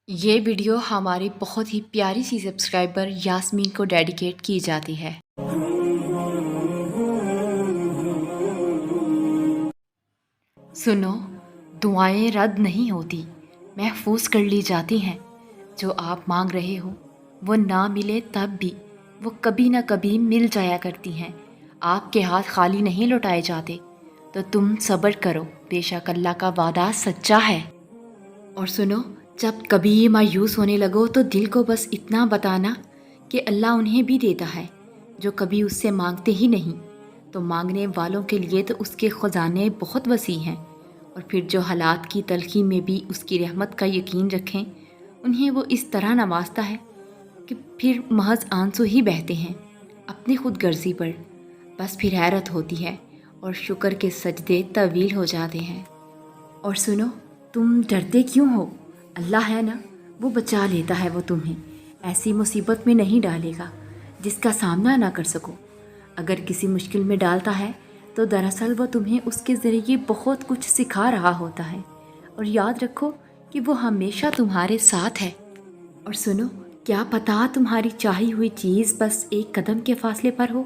یہ ویڈیو ہماری بہت ہی پیاری سی سبسکرائبر یاسمین کو ڈیڈیکیٹ کی جاتی ہے۔ سنو، دعائیں رد نہیں ہوتی، محفوظ کر لی جاتی ہیں۔ جو آپ مانگ رہے ہو وہ نہ ملے تب بھی وہ کبھی نہ کبھی مل جایا کرتی ہیں۔ آپ کے ہاتھ خالی نہیں لوٹائے جاتے، تو تم صبر کرو، بے شک اللہ کا وعدہ سچا ہے۔ اور سنو، جب کبھی مایوس ہونے لگو تو دل کو بس اتنا بتانا کہ اللہ انہیں بھی دیتا ہے جو کبھی اس سے مانگتے ہی نہیں، تو مانگنے والوں کے لیے تو اس کے خزانے بہت وسیع ہیں۔ اور پھر جو حالات کی تلخی میں بھی اس کی رحمت کا یقین رکھیں، انہیں وہ اس طرح نوازتا ہے کہ پھر محض آنسو ہی بہتے ہیں اپنی خود غرضی پر۔ بس پھر حیرت ہوتی ہے اور شکر کے سجدے طویل ہو جاتے ہیں۔ اور سنو، تم ڈرتے کیوں ہو؟ اللہ ہے نا، وہ بچا لیتا ہے، وہ تمہیں ایسی مصیبت میں نہیں ڈالے گا جس کا سامنا نہ کر سکو۔ اگر کسی مشکل میں ڈالتا ہے تو دراصل وہ تمہیں اس کے ذریعے بہت کچھ سکھا رہا ہوتا ہے، اور یاد رکھو کہ وہ ہمیشہ تمہارے ساتھ ہے۔ اور سنو، کیا پتہ تمہاری چاہی ہوئی چیز بس ایک قدم کے فاصلے پر ہو؟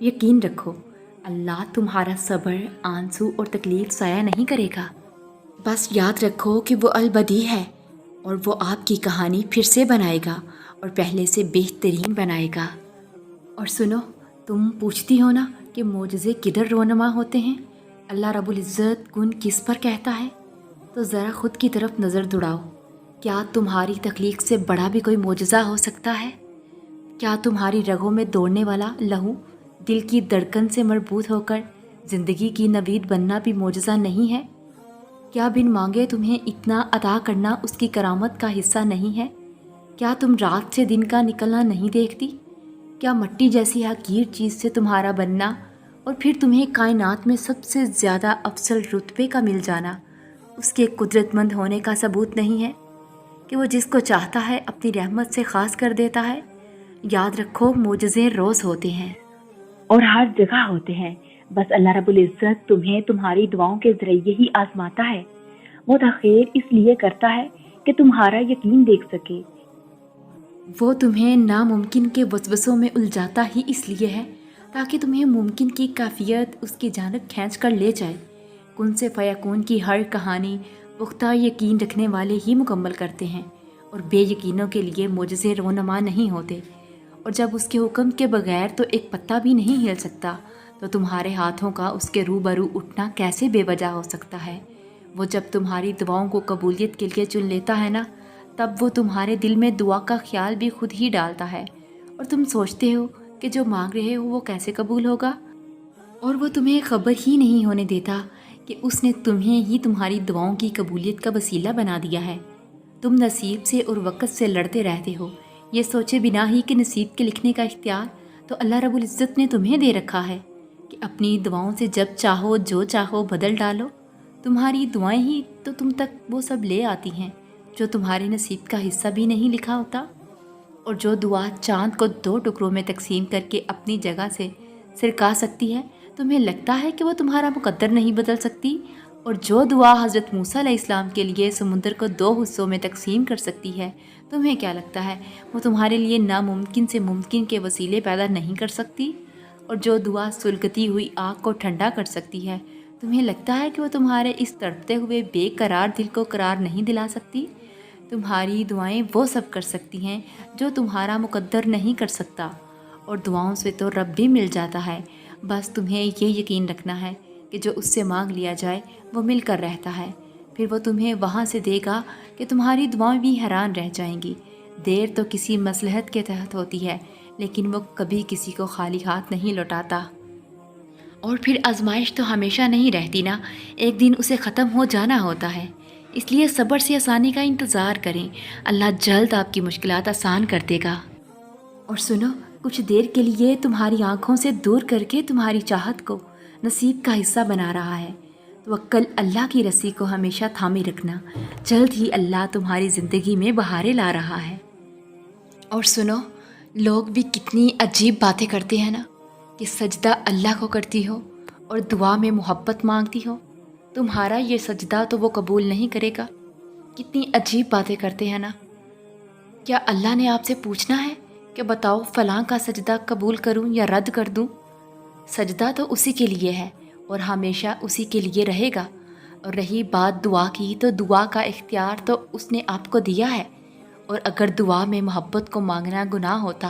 یقین رکھو، اللہ تمہارا صبر، آنسو اور تکلیف ضائع نہیں کرے گا۔ بس یاد رکھو کہ وہ البدیع ہے، اور وہ آپ کی کہانی پھر سے بنائے گا اور پہلے سے بہترین بنائے گا۔ اور سنو، تم پوچھتی ہو نا کہ معجزے کدھر رونما ہوتے ہیں، اللہ رب العزت کن کس پر کہتا ہے؟ تو ذرا خود کی طرف نظر دوڑاؤ۔ کیا تمہاری تخلیق سے بڑا بھی کوئی معجزہ ہو سکتا ہے؟ کیا تمہاری رگوں میں دوڑنے والا لہو دل کی دھڑکن سے مربوط ہو کر زندگی کی نوید بننا بھی معجزہ نہیں ہے؟ کیا بن مانگے تمہیں اتنا عطا کرنا اس کی کرامت کا حصہ نہیں ہے؟ کیا تم رات سے دن کا نکلنا نہیں دیکھتی؟ کیا مٹی جیسی حقیر چیز سے تمہارا بننا اور پھر تمہیں کائنات میں سب سے زیادہ افضل رتبے کا مل جانا اس کے قدرت مند ہونے کا ثبوت نہیں ہے کہ وہ جس کو چاہتا ہے اپنی رحمت سے خاص کر دیتا ہے؟ یاد رکھو، معجزے روز ہوتے ہیں اور ہر جگہ ہوتے ہیں، بس اللہ رب العزت تمہیں تمہاری دعاؤں کے ذریعے ہی آزماتا ہے۔ وہ تاخیر اس لیے کرتا ہے کہ تمہارا یقین دیکھ سکے۔ وہ تمہیں ناممکن کے وسوسوں میں الجھاتا ہی اس لیے ہے تاکہ تمہیں ممکن کی کیفیت اس کی جانب کھینچ کر لے جائے۔ کن سے فیکون کی ہر کہانی پختہ یقین رکھنے والے ہی مکمل کرتے ہیں، اور بے یقینوں کے لیے معجزے رونما نہیں ہوتے۔ اور جب اس کے حکم کے بغیر تو ایک پتا بھی نہیں ہل سکتا، تو تمہارے ہاتھوں کا اس کے روبرو اٹھنا کیسے بے وجہ ہو سکتا ہے؟ وہ جب تمہاری دعاؤں کو قبولیت کے لیے چن لیتا ہے نا، تب وہ تمہارے دل میں دعا کا خیال بھی خود ہی ڈالتا ہے، اور تم سوچتے ہو کہ جو مانگ رہے ہو وہ کیسے قبول ہوگا، اور وہ تمہیں خبر ہی نہیں ہونے دیتا کہ اس نے تمہیں ہی تمہاری دعاؤں کی قبولیت کا وسیلہ بنا دیا ہے۔ تم نصیب سے اور وقت سے لڑتے رہتے ہو، یہ سوچے بنا ہی کہ نصیب کے لکھنے کا اختیار تو اللہ رب العزت نے تمہیں دے رکھا ہے کہ اپنی دعاؤں سے جب چاہو جو چاہو بدل ڈالو۔ تمہاری دعائیں ہی تو تم تک وہ سب لے آتی ہیں جو تمہارے نصیب کا حصہ بھی نہیں لکھا ہوتا۔ اور جو دعا چاند کو 2 ٹکڑوں میں تقسیم کر کے اپنی جگہ سے سرکا سکتی ہے، تمہیں لگتا ہے کہ وہ تمہارا مقدر نہیں بدل سکتی؟ اور جو دعا حضرت موسیٰ علیہ السلام کے لیے سمندر کو 2 حصوں میں تقسیم کر سکتی ہے، تمہیں کیا لگتا ہے وہ تمہارے لیے ناممکن سے ممکن کے وسیلے پیدا نہیں کر سکتی؟ اور جو دعا سلگتی ہوئی آگ کو ٹھنڈا کر سکتی ہے، تمہیں لگتا ہے کہ وہ تمہارے اس تڑپتے ہوئے بے قرار دل کو قرار نہیں دلا سکتی؟ تمہاری دعائیں وہ سب کر سکتی ہیں جو تمہارا مقدر نہیں کر سکتا، اور دعاؤں سے تو رب بھی مل جاتا ہے۔ بس تمہیں یہ یقین رکھنا ہے کہ جو اس سے مانگ لیا جائے وہ مل کر رہتا ہے، پھر وہ تمہیں وہاں سے دے گا کہ تمہاری دعائیں بھی حیران رہ جائیں گی۔ دیر تو کسی مصلحت کے تحت ہوتی ہے، لیکن وہ کبھی کسی کو خالی ہاتھ نہیں لوٹاتا۔ اور پھر آزمائش تو ہمیشہ نہیں رہتی نا، ایک دن اسے ختم ہو جانا ہوتا ہے، اس لیے صبر سے آسانی کا انتظار کریں، اللہ جلد آپ کی مشکلات آسان کر دے گا۔ اور سنو، کچھ دیر کے لیے تمہاری آنکھوں سے دور کر کے تمہاری چاہت کو نصیب کا حصہ بنا رہا ہے۔ توکل اللہ کی رسی کو ہمیشہ تھامے رکھنا، جلد ہی اللہ تمہاری زندگی میں بہاریں لا رہا ہے۔ اور سنو، لوگ بھی کتنی عجیب باتیں کرتے ہیں نا، کہ سجدہ اللہ کو کرتی ہو اور دعا میں محبت مانگتی ہو، تمہارا یہ سجدہ تو وہ قبول نہیں کرے گا۔ کتنی عجیب باتیں کرتے ہیں نا، کیا اللہ نے آپ سے پوچھنا ہے کہ بتاؤ فلاں کا سجدہ قبول کروں یا رد کر دوں؟ سجدہ تو اسی کے لیے ہے اور ہمیشہ اسی کے لیے رہے گا۔ اور رہی بات دعا کی، تو دعا کا اختیار تو اس نے آپ کو دیا ہے، اور اگر دعا میں محبت کو مانگنا گناہ ہوتا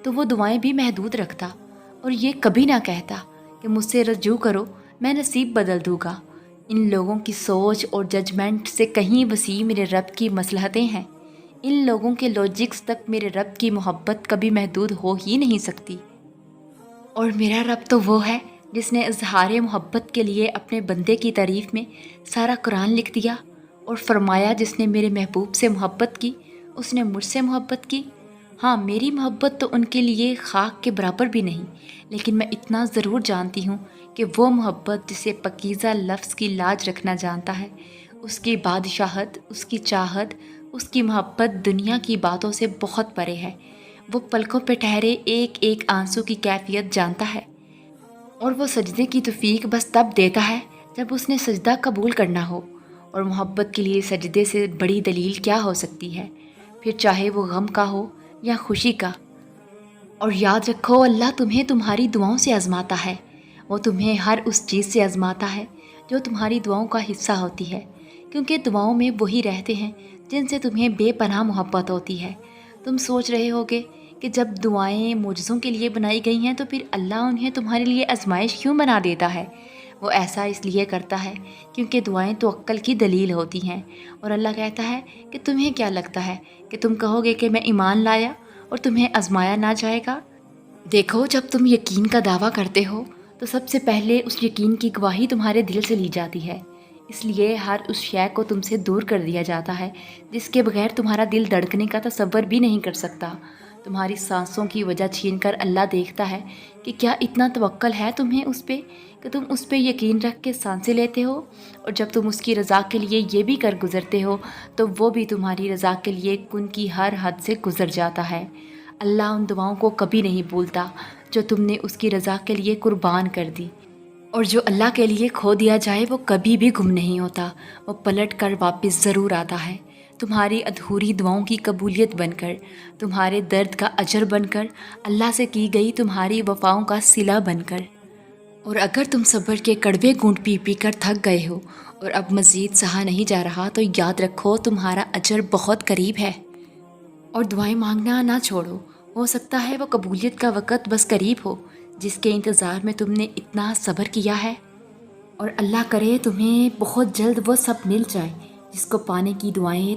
تو وہ دعائیں بھی محدود رکھتا، اور یہ کبھی نہ کہتا کہ مجھ سے رجوع کرو، میں نصیب بدل دوں گا۔ ان لوگوں کی سوچ اور ججمنٹ سے کہیں وسیع میرے رب کی مصلحتیں ہیں۔ ان لوگوں کے لاجکس تک میرے رب کی محبت کبھی محدود ہو ہی نہیں سکتی۔ اور میرا رب تو وہ ہے جس نے اظہار محبت کے لیے اپنے بندے کی تعریف میں سارا قرآن لکھ دیا، اور فرمایا جس نے میرے محبوب سے محبت کی اس نے مجھ سے محبت کی۔ ہاں، میری محبت تو ان کے لیے خاک کے برابر بھی نہیں، لیکن میں اتنا ضرور جانتی ہوں کہ وہ محبت جسے پکیزہ لفظ کی لاج رکھنا جانتا ہے، اس کی بادشاہت، اس کی چاہت، اس کی محبت دنیا کی باتوں سے بہت پرے ہے۔ وہ پلکوں پہ ٹھہرے ایک ایک آنسو کی کیفیت جانتا ہے، اور وہ سجدے کی توفیق بس تب دیتا ہے جب اس نے سجدہ قبول کرنا ہو۔ اور محبت کے لیے سجدے سے بڑی دلیل کیا ہو سکتی ہے، پھر چاہے وہ غم کا ہو یا خوشی کا۔ اور یاد رکھو، اللہ تمہیں تمہاری دعاؤں سے آزماتا ہے۔ وہ تمہیں ہر اس چیز سے آزماتا ہے جو تمہاری دعاؤں کا حصہ ہوتی ہے، کیونکہ دعاؤں میں وہی رہتے ہیں جن سے تمہیں بے پناہ محبت ہوتی ہے۔ تم سوچ رہے ہوگے کہ جب دعائیں معجزوں کے لیے بنائی گئی ہیں تو پھر اللہ انہیں تمہارے لیے آزمائش کیوں بنا دیتا ہے؟ وہ ایسا اس لیے کرتا ہے کیونکہ دعائیں تو عقل کی دلیل ہوتی ہیں، اور اللہ کہتا ہے کہ تمہیں کیا لگتا ہے کہ تم کہو گے کہ میں ایمان لایا اور تمہیں آزمایا نہ جائے گا؟ دیکھو، جب تم یقین کا دعویٰ کرتے ہو تو سب سے پہلے اس یقین کی گواہی تمہارے دل سے لی جاتی ہے، اس لیے ہر اس شے کو تم سے دور کر دیا جاتا ہے جس کے بغیر تمہارا دل دھڑکنے کا تصور بھی نہیں کر سکتا۔ تمہاری سانسوں کی وجہ چھین کر اللہ دیکھتا ہے کہ کیا اتنا توکل ہے تمہیں اس پہ کہ تم اس پہ یقین رکھ کے سانسیں لیتے ہو، اور جب تم اس کی رضا کے لیے یہ بھی کر گزرتے ہو تو وہ بھی تمہاری رضا کے لیے کن کی ہر حد سے گزر جاتا ہے۔ اللہ ان دعاؤں کو کبھی نہیں بھولتا جو تم نے اس کی رضا کے لیے قربان کر دی، اور جو اللہ کے لیے کھو دیا جائے وہ کبھی بھی گم نہیں ہوتا، وہ پلٹ کر واپس ضرور آتا ہے، تمہاری ادھوری دعاؤں کی قبولیت بن کر، تمہارے درد کا اجر بن کر، اللہ سے کی گئی تمہاری وفاؤں کا صلہ بن کر۔ اور اگر تم صبر کے کڑوے گھونٹ پی پی کر تھک گئے ہو اور اب مزید سہا نہیں جا رہا، تو یاد رکھو تمہارا اجر بہت قریب ہے، اور دعائیں مانگنا نہ چھوڑو۔ ہو سکتا ہے وہ قبولیت کا وقت بس قریب ہو جس کے انتظار میں تم نے اتنا صبر کیا ہے، اور اللہ کرے تمہیں بہت جلد وہ سب مل جائے جس کو پانے کی دعائیں